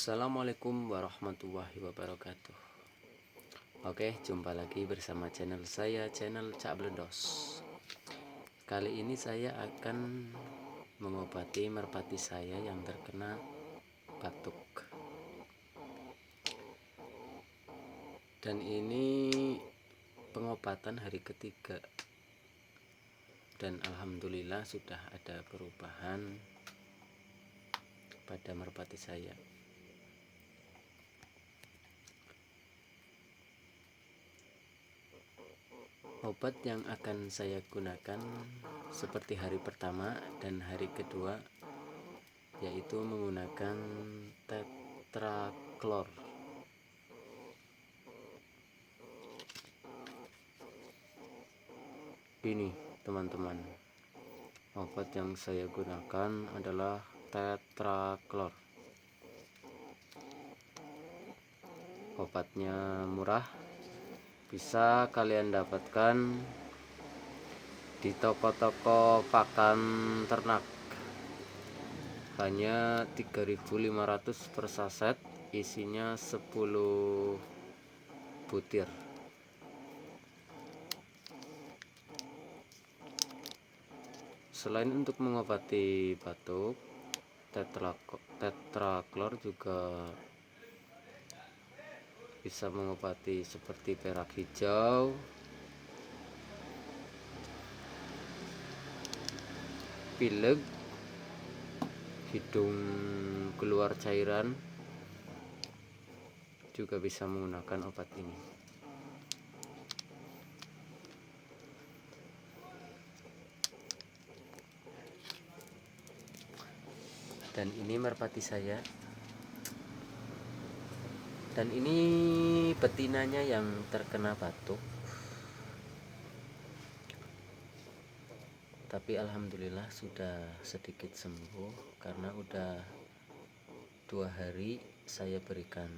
Assalamualaikum warahmatullahi wabarakatuh. Oke, jumpa lagi bersama channel saya, channel Cak Blendos. Kali ini saya akan mengobati merpati saya yang terkena batuk. Dan ini pengobatan hari ketiga. Dan alhamdulillah sudah ada perubahan pada merpati saya. Obat yang akan saya gunakan seperti hari pertama dan hari kedua, yaitu menggunakan tetraklor. Ini teman-teman, obat yang saya gunakan adalah tetraklor. Obatnya murah, bisa kalian dapatkan di toko-toko pakan ternak. Hanya 3.500 per saset, isinya 10 butir. Selain untuk mengobati batuk, tetraklor juga bisa mengobati seperti perak hijau, pilek, hidung keluar cairan, juga bisa menggunakan obat ini. Dan ini merpati saya. Dan ini betinanya yang terkena batuk. Tapi alhamdulillah sudah sedikit sembuh karena udah 2 hari saya berikan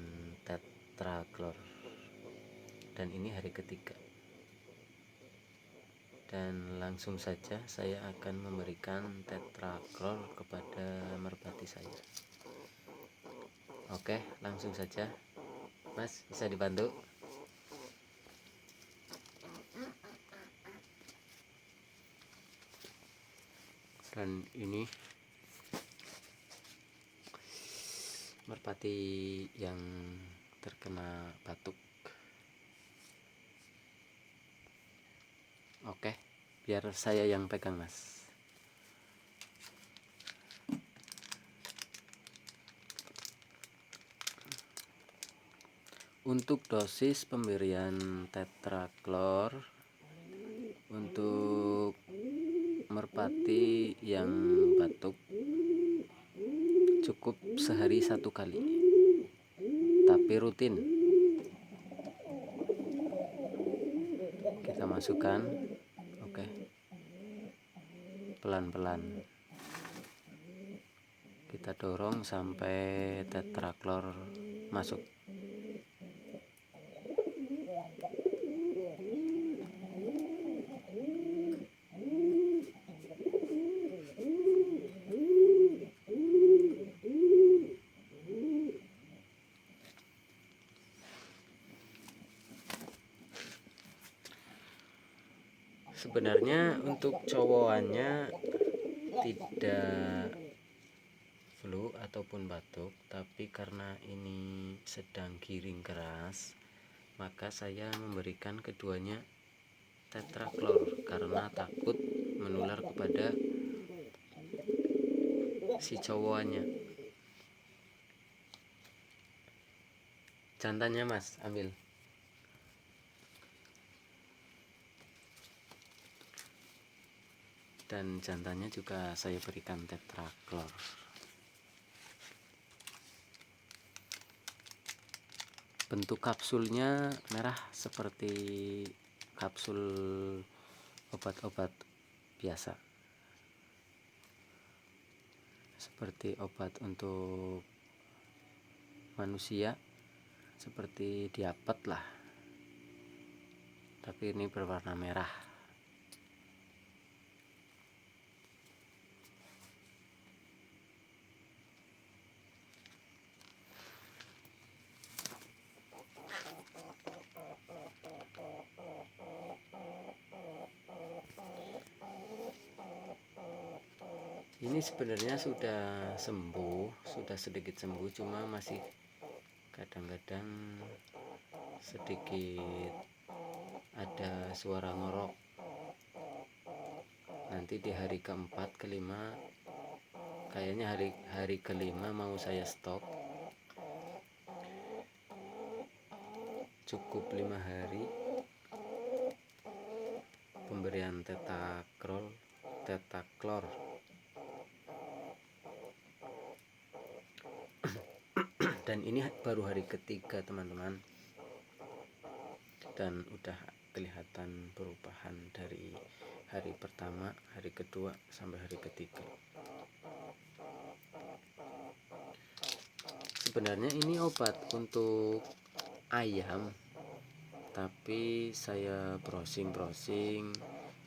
tetraklor. Dan ini hari ketiga. Dan langsung saja saya akan memberikan tetraklor kepada merpati saya. Oke, langsung saja. Mas, bisa dibantu? Dan ini merpati yang terkena batuk. Oke, biar saya yang pegang, Mas. Untuk dosis pemberian tetraklor untuk merpati yang batuk cukup sehari 1 kali, tapi rutin. Kita masukkan, oke, pelan-pelan kita dorong sampai tetraklor masuk. Sebenarnya untuk cowokannya tidak flu ataupun batuk, tapi karena ini sedang giring keras, maka saya memberikan keduanya tetraklor karena takut menular kepada si cowokannya. Jantannya, Mas, ambil. Dan jantannya juga saya berikan tetraklor. Bentuk kapsulnya merah seperti kapsul obat-obat biasa, seperti obat untuk manusia, seperti diapet lah, tapi ini berwarna merah. Ini sebenarnya sudah sembuh, sudah sedikit sembuh, cuma masih kadang-kadang sedikit ada suara ngorok. Nanti di hari keempat, kelima, kayaknya hari kelima mau saya stop. Cukup 5 hari pemberian tetaklor. Dan ini baru hari ketiga teman-teman, dan udah kelihatan perubahan dari hari pertama, hari kedua sampai hari ketiga. Sebenarnya ini obat untuk ayam, tapi saya browsing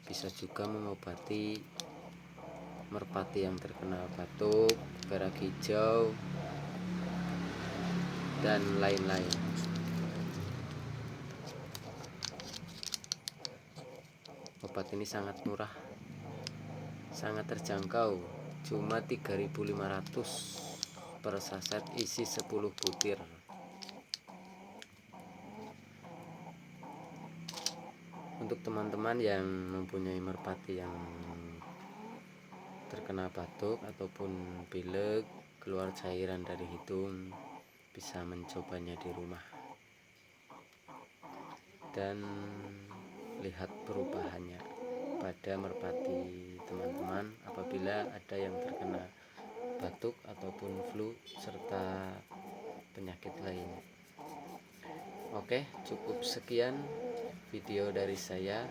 bisa juga mengobati merpati yang terkena batuk, berak hijau, dan lain-lain. Obat ini sangat murah, sangat terjangkau, cuma 3.500 per saset, isi 10 butir. Untuk teman-teman yang mempunyai merpati yang terkena batuk ataupun pilek, keluar cairan dari hidung, bisa mencobanya di rumah dan lihat perubahannya pada merpati teman-teman apabila ada yang terkena batuk ataupun flu serta penyakit lain. Oke, cukup sekian video dari saya.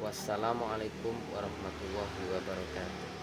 Wassalamualaikum warahmatullahi wabarakatuh.